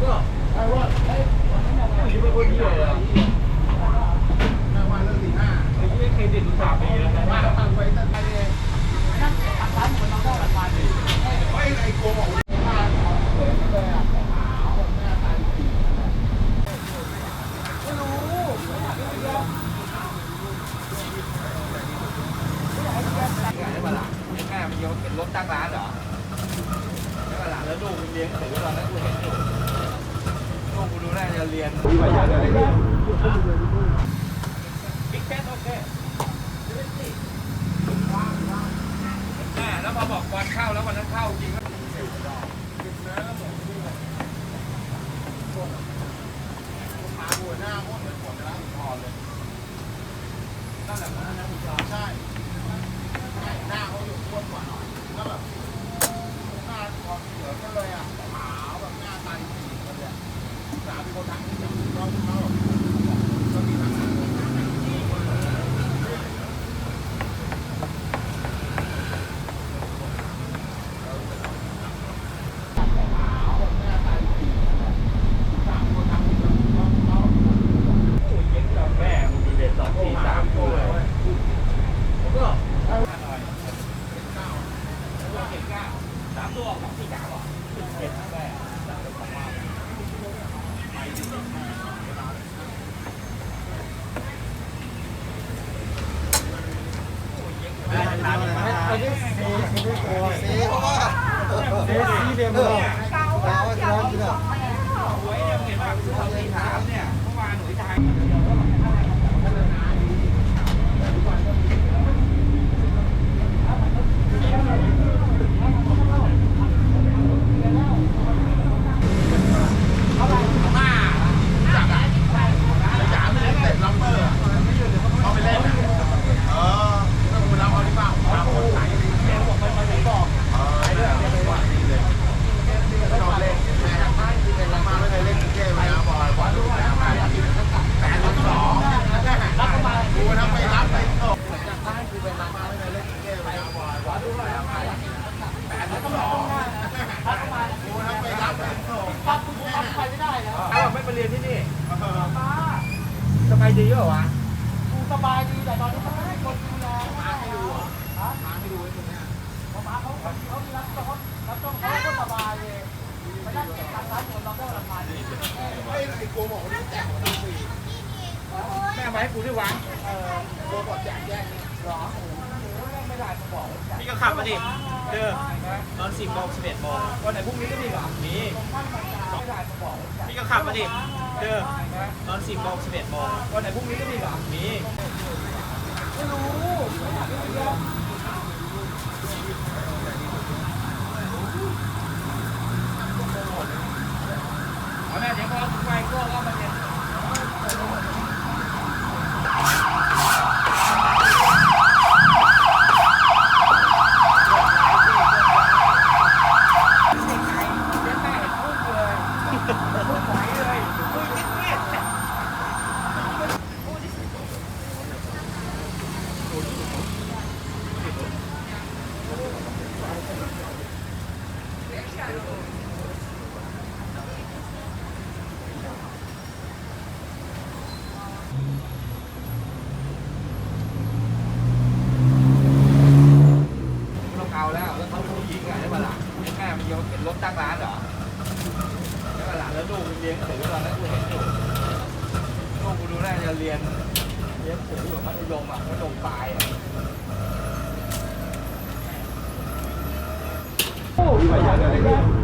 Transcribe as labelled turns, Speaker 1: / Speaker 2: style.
Speaker 1: ก็ไอ้ว่าไอ้ที่เป็นคนเหี้ยอ่ะไอ้ว่าเรื่อง4-5ไอ้ที่เครดิต3 ปีแล้วว่าตั้งไว้ตั้งแต่นั่นตัดร้านเหมือนน้องได้ตัดร้านดิไอ้โกบอกว่าเลยอ่ะไม่รู้ได้ปะล่ะแม่มันยกเป็นรถตั้งร้านเหรอได้ปะล่ะแล้วดูมันเลี้ยงถือตอนนั้นกูเห็นอยู่ลูกกูดูได้จะเรียนบิ๊กแคทโอเคแม่แล้วพอบอกวันเข้าแล้ววันนั้นเข้าจริงก็ขาหัวหน้าม้วนเป็นผลไปแล้วพอเลยนั่นแหละมันนะคุณจอใช่หน้าเขาอยู่ข้นกว่าหน่อยแล้วแบบหน้าคอเหลือก็เลยอ่ะขาวแบบหน้าตาดีเลยสามีคนทักที่จะต้องเข้าก็มีทั้งไม่มาเรียนที่นี่สบายดีเหรอวะกูสบายดีแต่ตอนนี้เขาไม่ให้คนดูแลมาให้ดูมาให้ดูไอ้ตรงนี้มาเขามีรับต้องเขาก็สบายเลยไม่ได้เก็บตังค์ร้านคนเราได้ราคาดีไอ้โกบอกว่าแจกของฟรีแม่มาให้กูด้วยวะโกบอกแจกแยกนี่หรอไม่ได้เขาบอกพี่ก็ขับมาดิตอน10 โมง 11 โมงวันไหนพรุ่งนี้ก็มีเหรอมีพี่ก็ขับมาดิตอน10 โมง 11 โมงวันไหนพรุ่งนี้ก็มีเหรอมีไม่รู้เอาแม่เดี๋ยวพอถึงไปก็มาเนี่ยเป็นรถตั้งร้านเหรอได้ปะล่ะแล้วลูกมันเลี้ยงถือตอนนั้นกูเห็นอยู่ลูกกูดูได้จะเรียนถืออยู่มัธยมอ่ะมัธยมปลายอ่ะโอ้ยไปเยอะเลย